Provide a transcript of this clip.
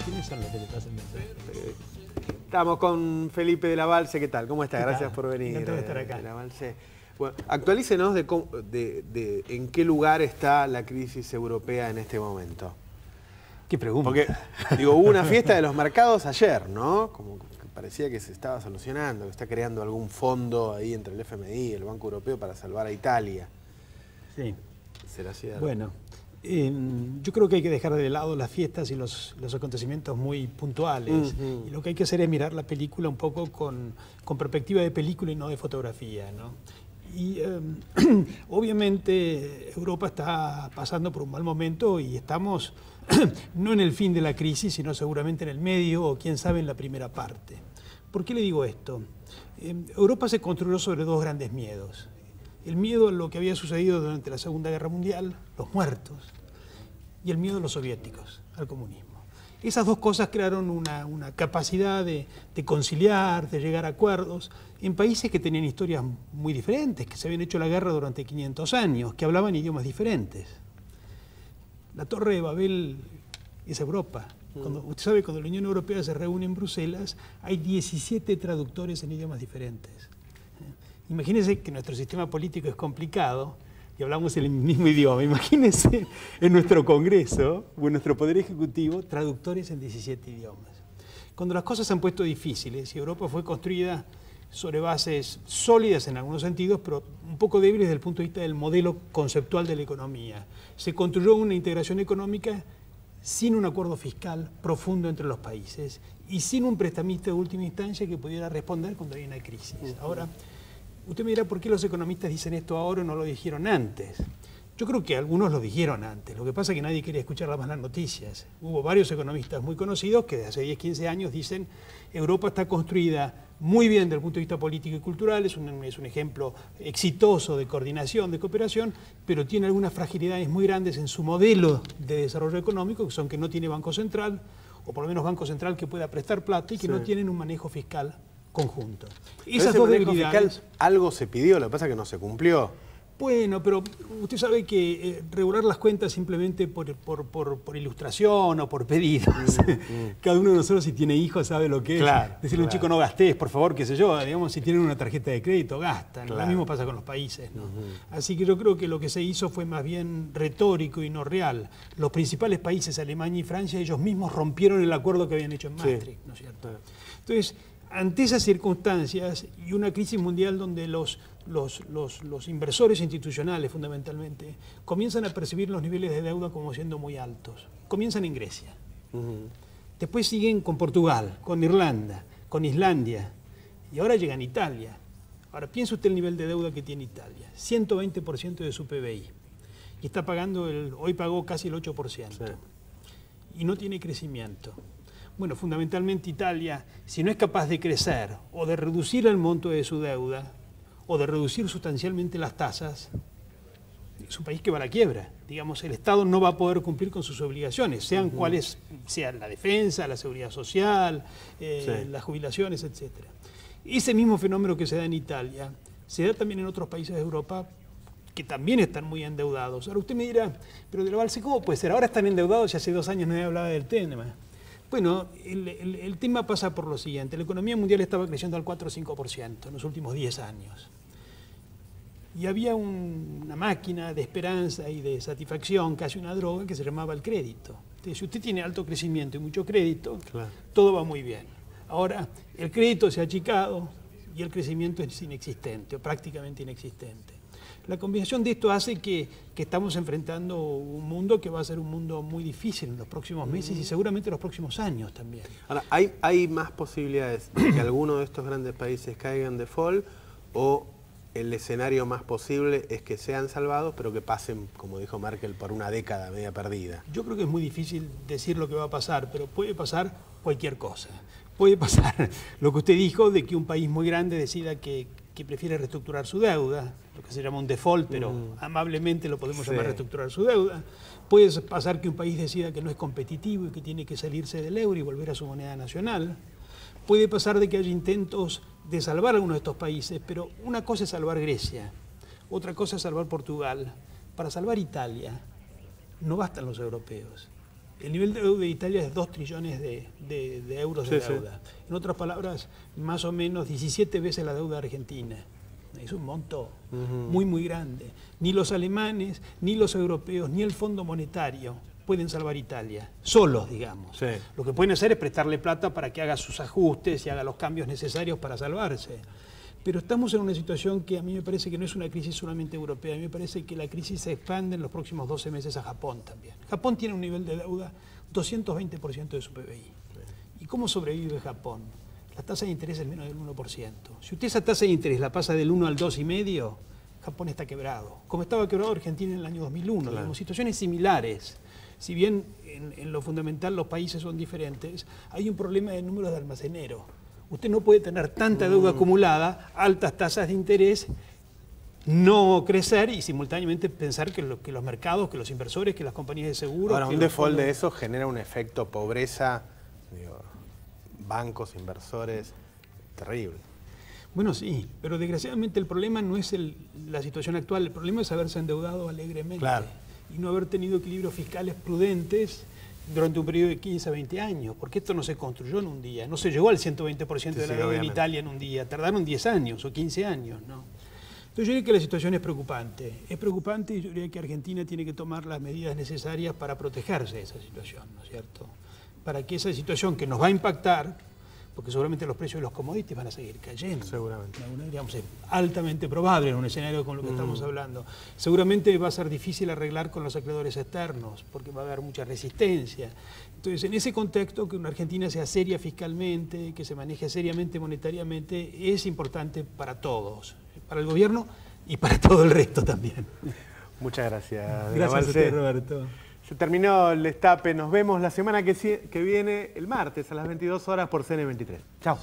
¿Quiénes son los que le pasan mensajes? Estamos con Felipe de la Balse. ¿Qué tal? ¿Cómo está? Gracias por venir. Encantado de estar acá. De la Balse. Bueno, actualícenos de en qué lugar está la crisis europea en este momento. ¿Qué pregunta? Porque, digo, hubo una fiesta de los mercados ayer, ¿no? Como que parecía que se estaba solucionando, que está creando algún fondo ahí entre el FMI y el Banco Europeo para salvar a Italia. Sí. ¿Será cierto? Bueno, yo creo que hay que dejar de lado las fiestas y los acontecimientos muy puntuales. Y lo que hay que hacer es mirar la película un poco con perspectiva de película y no de fotografía, ¿no? Y obviamente Europa está pasando por un mal momento y estamos no en el fin de la crisis, sino seguramente en el medio o quién sabe en la primera parte. ¿Por qué le digo esto? Europa se construyó sobre dos grandes miedos. El miedo a lo que había sucedido durante la Segunda Guerra Mundial, los muertos, y el miedo a los soviéticos, al comunismo. Esas dos cosas crearon una capacidad de conciliar, de llegar a acuerdos, en países que tenían historias muy diferentes, que se habían hecho la guerra durante 500 años, que hablaban idiomas diferentes. La Torre de Babel es Europa. Usted sabe, cuando la Unión Europea se reúne en Bruselas, hay 17 traductores en idiomas diferentes. Imagínense que nuestro sistema político es complicado y hablamos el mismo idioma. Imagínense en nuestro Congreso o en nuestro Poder Ejecutivo traductores en 17 idiomas. Cuando las cosas se han puesto difíciles y Europa fue construida sobre bases sólidas en algunos sentidos, pero un poco débiles desde el punto de vista del modelo conceptual de la economía. Se construyó una integración económica sin un acuerdo fiscal profundo entre los países y sin un prestamista de última instancia que pudiera responder cuando hay una crisis. Ahora, usted me dirá por qué los economistas dicen esto ahora o no lo dijeron antes. Yo creo que algunos lo dijeron antes, lo que pasa es que nadie quería escuchar las malas noticias. Hubo varios economistas muy conocidos que desde hace 10, 15 años dicen Europa está construida muy bien desde el punto de vista político y cultural, es un ejemplo exitoso de coordinación, de cooperación, pero tiene algunas fragilidades muy grandes en su modelo de desarrollo económico, que son que no tiene banco central, o por lo menos banco central que pueda prestar plata y que no tienen un manejo fiscal conjunto. Esas dos debilidades, fiscal, algo se pidió, lo que pasa es que no se cumplió. Bueno, pero usted sabe que regular las cuentas simplemente por ilustración o por pedidos. Cada uno de nosotros, si tiene hijos, sabe lo que es. Decirle a un chico no gastés, por favor, qué sé yo. Digamos, si tienen una tarjeta de crédito, gastan. Lo mismo pasa con los países, ¿no? Así que yo creo que lo que se hizo fue más bien retórico y no real. Los principales países, Alemania y Francia, ellos mismos rompieron el acuerdo que habían hecho en Maastricht, ¿no es cierto? Entonces, ante esas circunstancias y una crisis mundial donde los inversores institucionales, fundamentalmente, comienzan a percibir los niveles de deuda como siendo muy altos. Comienzan en Grecia. Después siguen con Portugal, con Irlanda, con Islandia. Y ahora llegan a Italia. Ahora, piense usted el nivel de deuda que tiene Italia. 120% de su PBI. Y está pagando, hoy pagó casi el 8%. Y no tiene crecimiento. Bueno, fundamentalmente Italia, si no es capaz de crecer o de reducir el monto de su deuda o de reducir sustancialmente las tasas, es un país que va a la quiebra. Digamos, el Estado no va a poder cumplir con sus obligaciones, sean cuales sean la defensa, la seguridad social, las jubilaciones, etc. Ese mismo fenómeno que se da en Italia se da también en otros países de Europa que también están muy endeudados. Ahora usted me dirá, pero de la Balse, ¿cómo puede ser? Ahora están endeudados y hace 2 años nadie hablaba del tema. Bueno, el tema pasa por lo siguiente. La economía mundial estaba creciendo al 4 o 5% en los últimos 10 años. Y había una máquina de esperanza y de satisfacción, casi una droga, que se llamaba el crédito. Entonces, si usted tiene alto crecimiento y mucho crédito, todo va muy bien. Ahora, el crédito se ha achicado y el crecimiento es inexistente, o prácticamente inexistente. La combinación de esto hace que estamos enfrentando un mundo que va a ser un mundo muy difícil en los próximos meses y seguramente en los próximos años también. Ahora, ¿hay más posibilidades de que alguno de estos grandes países caiga en default o el escenario más posible es que sean salvados pero que pasen, como dijo Merkel, por una década media perdida? Yo creo que es muy difícil decir lo que va a pasar, pero puede pasar cualquier cosa. Puede pasar lo que usted dijo de que un país muy grande decida que prefiere reestructurar su deuda, lo que se llama un default, pero amablemente lo podemos llamar reestructurar su deuda. Puede pasar que un país decida que no es competitivo y que tiene que salirse del euro y volver a su moneda nacional. Puede pasar de que haya intentos de salvar a algunos de estos países, pero una cosa es salvar Grecia, otra cosa es salvar Portugal. Para salvar Italia no bastan los europeos. El nivel de deuda de Italia es 2 trillones de euros de deuda. Sí. En otras palabras, más o menos 17 veces la deuda argentina. Es un monto muy, muy grande. Ni los alemanes, ni los europeos, ni el Fondo Monetario pueden salvar Italia, solos, digamos. Sí. Lo que pueden hacer es prestarle plata para que haga sus ajustes y haga los cambios necesarios para salvarse. Pero estamos en una situación que a mí me parece que no es una crisis solamente europea, a mí me parece que la crisis se expande en los próximos 12 meses a Japón también. Japón tiene un nivel de deuda 220% de su PBI. ¿Y cómo sobrevive Japón? La tasa de interés es menos del 1%. Si usted esa tasa de interés la pasa del 1 al 2,5, Japón está quebrado. Como estaba quebrado Argentina en el año 2001. Claro. Digamos, situaciones similares. Si bien en lo fundamental los países son diferentes, hay un problema de números de almacenero. Usted no puede tener tanta deuda acumulada, altas tasas de interés, no crecer y simultáneamente pensar que los mercados, que los inversores, que las compañías de seguro... Ahora, un default de eso genera un efecto pobreza, digo, bancos, inversores, terrible. Bueno, sí, pero desgraciadamente el problema no es la situación actual, el problema es haberse endeudado alegremente. Claro. Y no haber tenido equilibrios fiscales prudentes durante un periodo de 15 a 20 años, porque esto no se construyó en un día, no se llegó al 120% de la deuda en Italia en un día, tardaron 10 años o 15 años, ¿no? Entonces yo diría que la situación es preocupante y yo diría que Argentina tiene que tomar las medidas necesarias para protegerse de esa situación, ¿no es cierto? Para que esa situación que nos va a impactar, porque seguramente los precios de los commodities van a seguir cayendo. Seguramente. Digamos, es altamente probable en un escenario con lo que estamos hablando. Seguramente va a ser difícil arreglar con los acreedores externos, porque va a haber mucha resistencia. Entonces, en ese contexto, que una Argentina sea seria fiscalmente, que se maneje seriamente monetariamente, es importante para todos, para el gobierno y para todo el resto también. Muchas gracias. Gracias a ti, Roberto. Se terminó el Destape. Nos vemos la semana que viene, el martes, a las 22 horas por CN23. Chao.